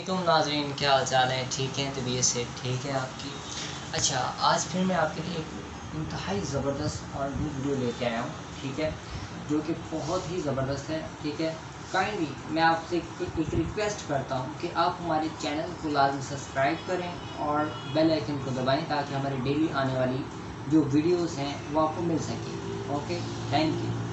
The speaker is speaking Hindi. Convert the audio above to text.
वालेकुम नाज़रीन, क्या हाल चाल है? ठीक है, तबीयत से ठीक है आपकी? अच्छा, आज फिर मैं आपके लिए एक इंतहाई ज़बरदस्त और न्यू वीडियो लेके आया हूँ, ठीक है, जो कि बहुत ही ज़बरदस्त है, ठीक है। काइंडली मैं आपसे एक रिक्वेस्ट करता हूँ कि आप हमारे चैनल को लाजमी सब्सक्राइब करें और बेल आइकन को दबाएं ताकि हमारी डेली आने वाली जो वीडियोज़ हैं वो आपको मिल सके। Okay, thank you.